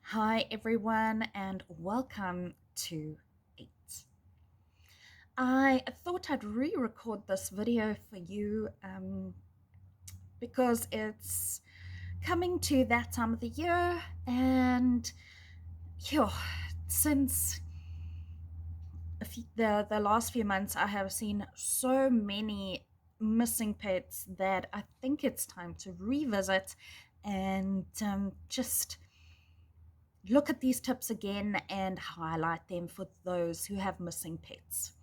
Hi everyone and welcome to 8. I thought I'd re-record this video for you because it's coming to that time of the year and since the last few months I have seen so many missing pets that I think it's time to revisit and just look at these tips again and highlight them for those who have missing pets.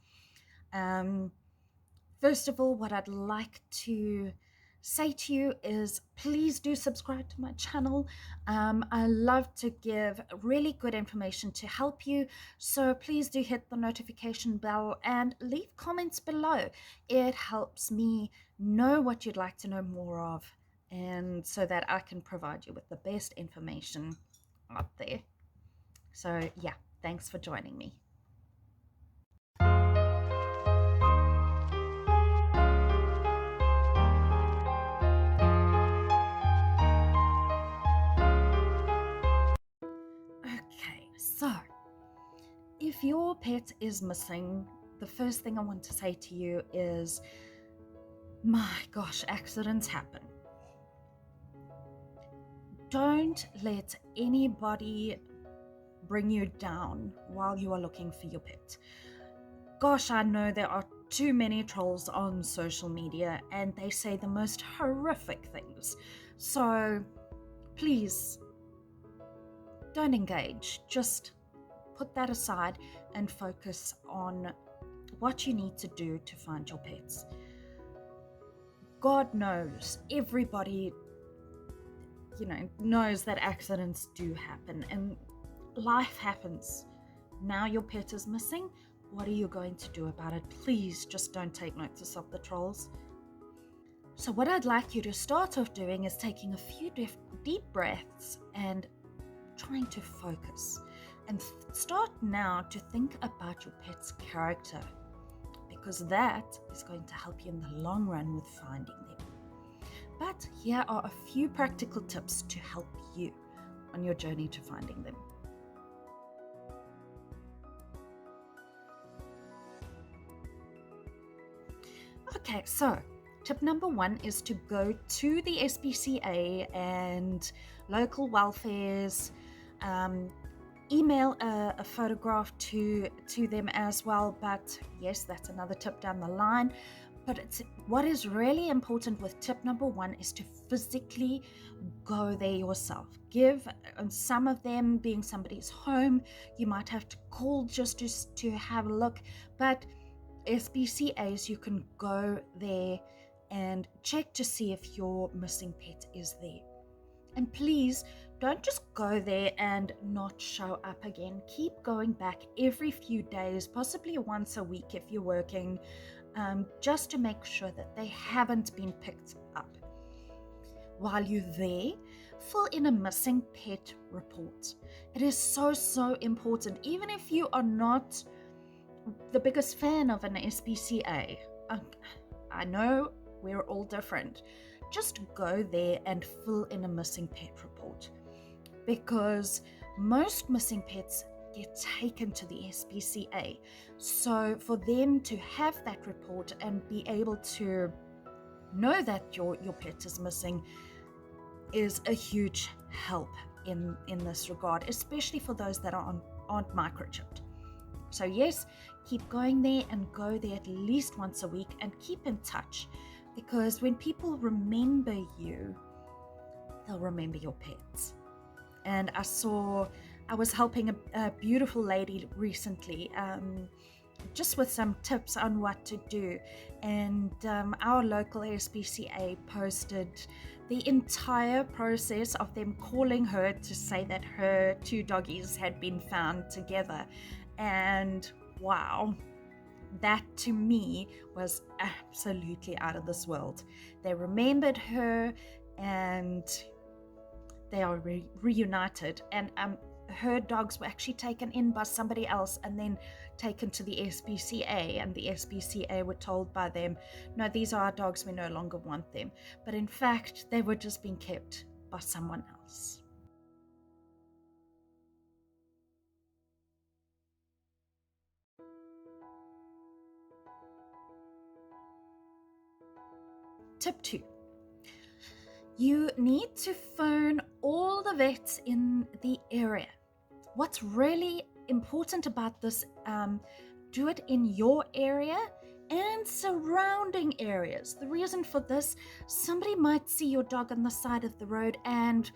Um, First of all, what I'd like to say to you is please do subscribe to my channel. I love to give really good information to help you, so please do hit the notification bell and leave comments below. It helps me know what you'd like to know more of, and so that I can provide you with the best information out there. So yeah, thanks for joining me. Okay, so if your pet is missing, the first thing I want to say to you is, my gosh, accidents happen. Don't let anybody bring you down while you are looking for your pet. Gosh, I know there are too many trolls on social media and they say the most horrific things. So please don't engage. Just put that aside and focus on what you need to do to find your pets. God knows, everybody, knows that accidents do happen and life happens. Now your pet is missing. What are you going to do about it? Please just don't take notice of the trolls. So what I'd like you to start off doing is taking a few deep breaths and trying to focus. And start now to think about your pet's character, because that is going to help you in the long run with finding them. But here are a few practical tips to help you on your journey to finding them. Okay, so tip number 1 is to go to the SPCA and local welfares, email a photograph to them as well. But yes, that's another tip down the line. But what is really important with tip number 1 is to physically go there yourself. Some of them being somebody's home, you might have to call just to have a look. But SPCAs, you can go there and check to see if your missing pet is there. And please don't just go there and not show up again. Keep going back every few days, possibly once a week if you're working, just to make sure that they haven't been picked up. While you're there, fill in a missing pet report. It is so important. Even if you are not the biggest fan of an SPCA, I know we're all different. Just go there and fill in a missing pet report, because most missing pets get taken to the SPCA. So for them to have that report and be able to know that your pet is missing is a huge help in this regard, especially for those that aren't microchipped. So yes, keep going there and go there at least once a week and keep in touch, because when people remember you, they'll remember your pets. And I was helping a beautiful lady recently, just with some tips on what to do. And our local SPCA posted the entire process of them calling her to say that her 2 doggies had been found together. And wow, that to me was absolutely out of this world. They remembered her and they are reunited, and her dogs were actually taken in by somebody else and then taken to the SPCA, and the SPCA were told by them, no, these are our dogs, we no longer want them. But in fact, they were just being kept by someone else. Tip 2. You need to phone all the vets in the area. What's really important about this, do it in your area and surrounding areas. The reason for this, somebody might see your dog on the side of the road and,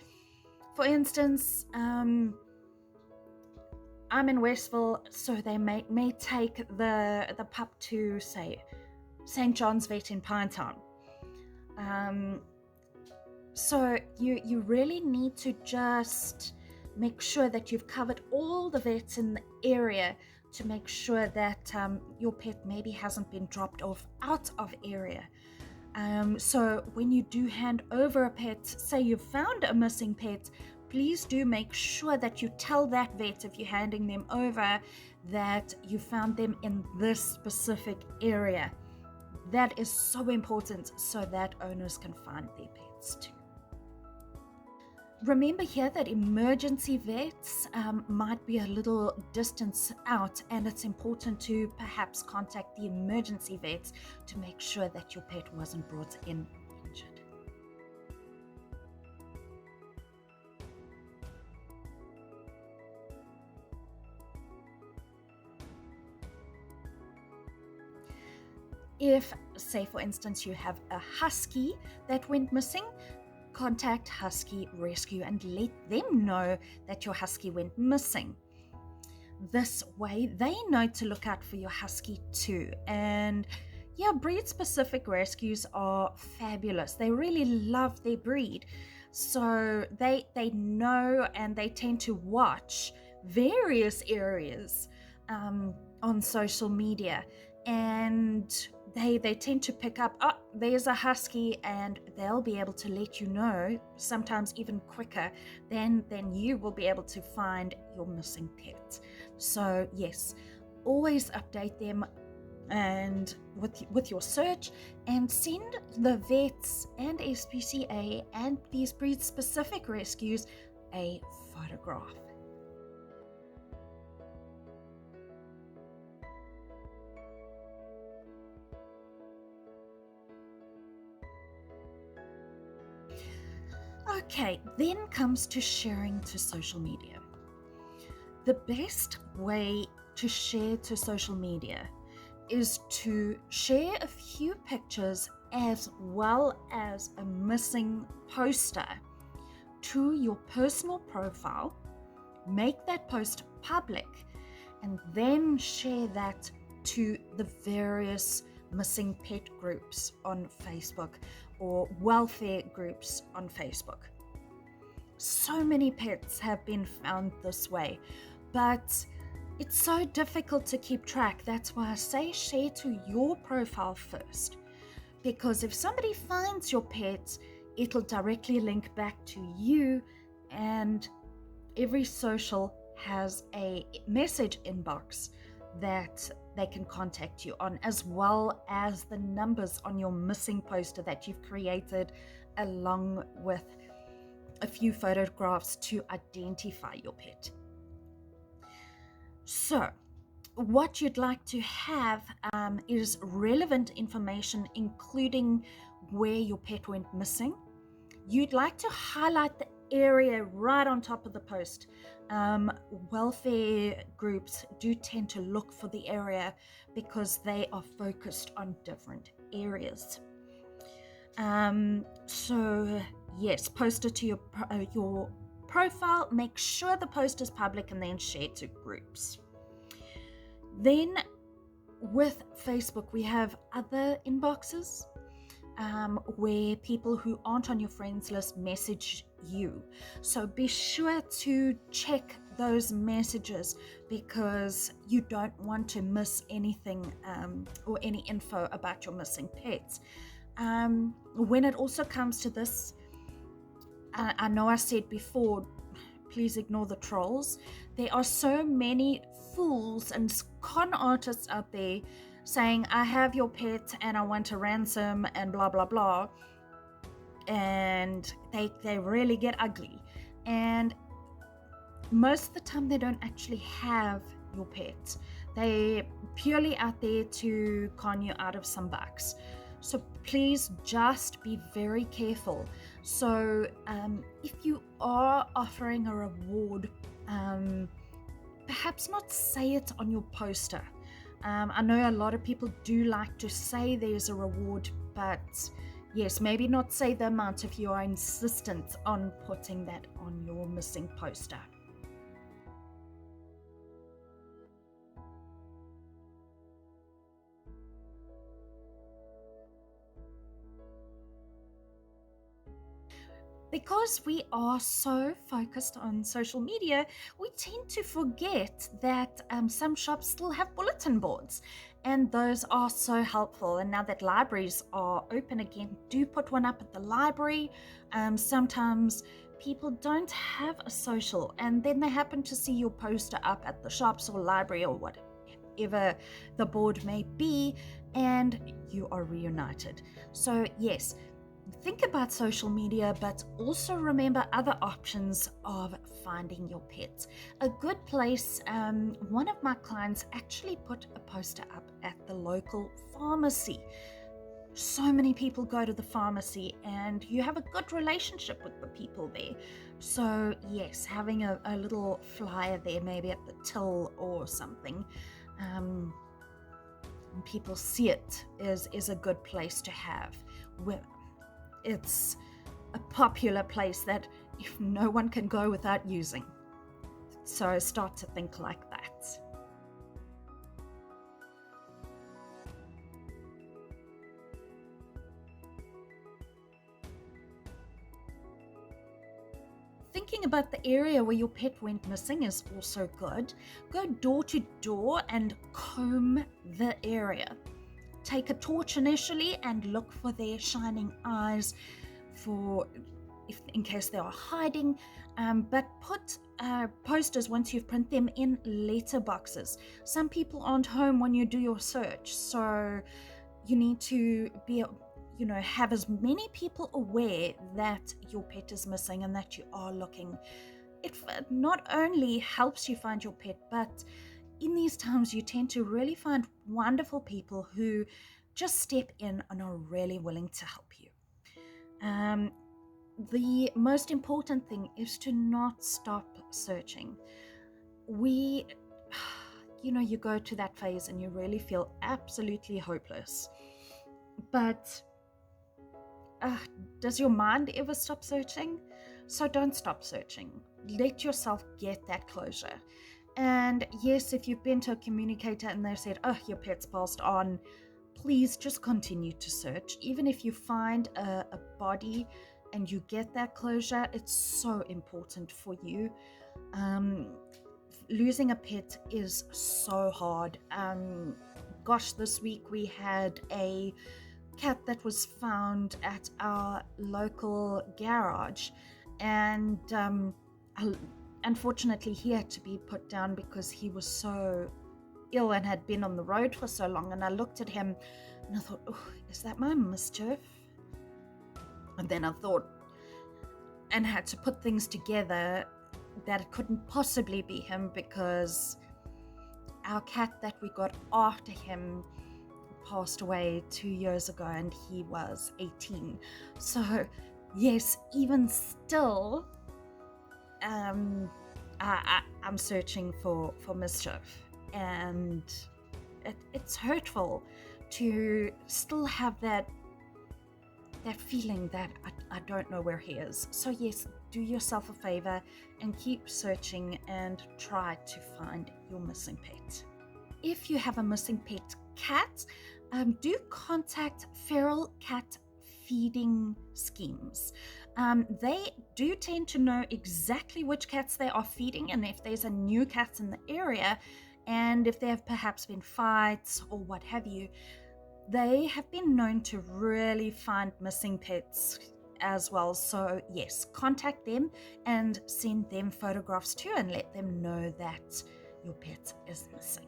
for instance, I'm in Westville, so they may take the pup to, say, St. John's Vet in Pinetown. So you really need to just make sure that you've covered all the vets in the area to make sure that your pet maybe hasn't been dropped off out of area. So when you do hand over a pet, say you've found a missing pet, please do make sure that you tell that vet, if you're handing them over, that you found them in this specific area. That is so important so that owners can find their pets too. Remember here that emergency vets might be a little distance out, and it's important to perhaps contact the emergency vets to make sure that your pet wasn't brought in injured. If, say for instance, you have a husky that went missing, contact Husky Rescue and let them know that your husky went missing. This way they know to look out for your husky too. And yeah, breed-specific rescues are fabulous. They really love their breed. So they know, and they tend to watch various areas on social media, and they tend to pick up, oh, there's a husky, and they'll be able to let you know, sometimes even quicker than you will be able to find your missing pet. So yes, always update them and with your search, and send the vets and SPCA and these breed-specific rescues a photograph. Okay, then comes to sharing to social media. The best way to share to social media is to share a few pictures as well as a missing poster to your personal profile, make that post public, and then share that to the various missing pet groups on Facebook or welfare groups on Facebook. So many pets have been found this way, but it's so difficult to keep track. That's why I say share to your profile first, because if somebody finds your pet, it'll directly link back to you, and every social has a message inbox that they can contact you on, as well as the numbers on your missing poster that you've created, along with a few photographs to identify your pet. So what you'd like to have is relevant information, including where your pet went missing. You'd like to highlight the area right on top of the post. Welfare groups do tend to look for the area because they are focused on different areas. So yes, post it to your profile. Make sure the post is public, and then share to groups. Then with Facebook, we have other inboxes where people who aren't on your friends list message you. So be sure to check those messages, because you don't want to miss anything or any info about your missing pets. When it also comes to this, I know I said before, please ignore the trolls. There are so many fools and con artists out there saying, I have your pet and I want a ransom and blah blah blah, and they really get ugly, and most of the time they don't actually have your pet. They're purely out there to con you out of some bucks. So please just be very careful. So if you are offering a reward, perhaps not say it on your poster. I know a lot of people do like to say there's a reward, but yes, maybe not say the amount if you are insistent on putting that on your missing poster. Because we are so focused on social media, we tend to forget that some shops still have bulletin boards, and those are so helpful. And now that libraries are open again, do put one up at the library. Sometimes people don't have a social, and then they happen to see your poster up at the shops or library or whatever the board may be, and you are reunited. So yes, think about social media, but also remember other options of finding your pet. A good place, one of my clients actually put a poster up at the local pharmacy. So many people go to the pharmacy and you have a good relationship with the people there. So yes, having a little flyer there, maybe at the till or something, and people see it, is a good place to have. It's a popular place that if no one can go without using. So start to think like that. Thinking about the area where your pet went missing is also good. Go door to door and comb the area. Take a torch initially and look for their shining eyes in case they are hiding, but put posters once you've print them in letter boxes. Some people aren't home when you do your search, so you need to have as many people aware that your pet is missing and that you are looking. It not only helps you find your pet, but in these times you tend to really find wonderful people who just step in and are really willing to help you. The most important thing is to not stop searching. You go to that phase and you really feel absolutely hopeless. But does your mind ever stop searching? So don't stop searching. Let yourself get that closure. And yes, if you've been to a communicator and they've said, oh, your pet's passed on, please just continue to search. Even if you find a body and you get that closure, it's so important for you. Losing a pet is so hard. This week we had a cat that was found at our local garage, and unfortunately he had to be put down because he was so ill and had been on the road for so long. And I looked at him and I thought, oh, is that my Mischief? And then I thought, and had to put things together, that it couldn't possibly be him, because our cat that we got after him passed away 2 years ago and he was 18. So yes, even still, I'm searching for Mischief, and it's hurtful to still have that feeling that I don't know where he is. So yes, do yourself a favor and keep searching and try to find your missing pet. If you have a missing pet cat, do contact feral cat feeding schemes. They do tend to know exactly which cats they are feeding, and if there's a new cat in the area, and if there have perhaps been fights or what have you, they have been known to really find missing pets as well. So yes, contact them and send them photographs too, and let them know that your pet is missing.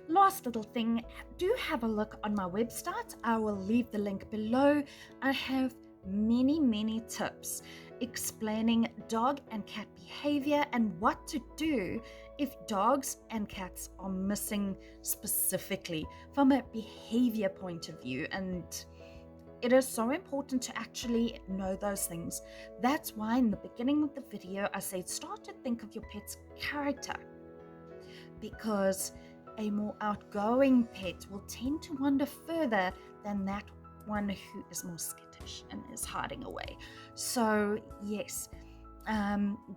Last little thing, do have a look on my website. I will leave the link below. I have many tips explaining dog and cat behavior and what to do if dogs and cats are missing, specifically from a behavior point of view. And it is so important to actually know those things. That's why in the beginning of the video, I said start to think of your pet's character, because a more outgoing pet will tend to wander further than that one who is more skittish and is hiding away. So yes,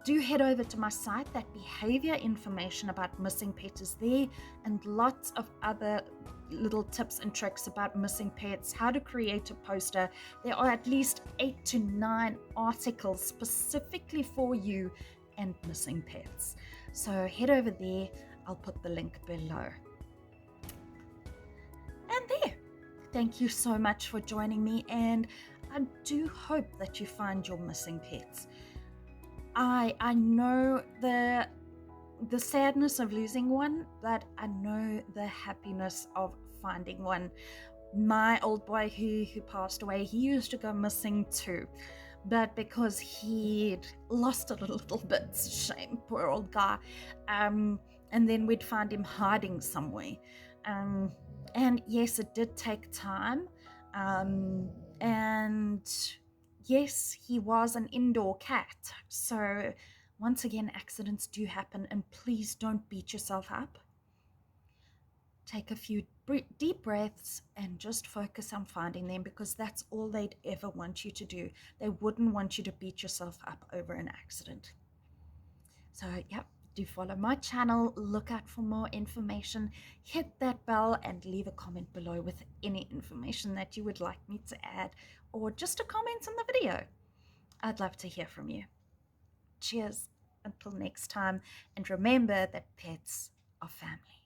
do head over to my site. That behavior information about missing pets is there, and lots of other little tips and tricks about missing pets, how to create a poster. There are at least 8 to 9 articles specifically for you and missing pets. So head over there. I'll put the link below. And there. Thank you so much for joining me, and I do hope that you find your missing pets. I know the sadness of losing one, but I know the happiness of finding one. My old boy who passed away, he used to go missing too, but because he'd lost it a little bit, shame, poor old guy, and then we'd find him hiding somewhere, and yes, it did take time, and yes, he was an indoor cat. So once again, accidents do happen, and please don't beat yourself up. Take a few deep breaths and just focus on finding them, because that's all they'd ever want you to do. They wouldn't want you to beat yourself up over an accident. So yep, do follow my channel, look out for more information, hit that bell, and leave a comment below with any information that you would like me to add, or just a comment on the video. I'd love to hear from you. Cheers until next time, and remember that pets are family.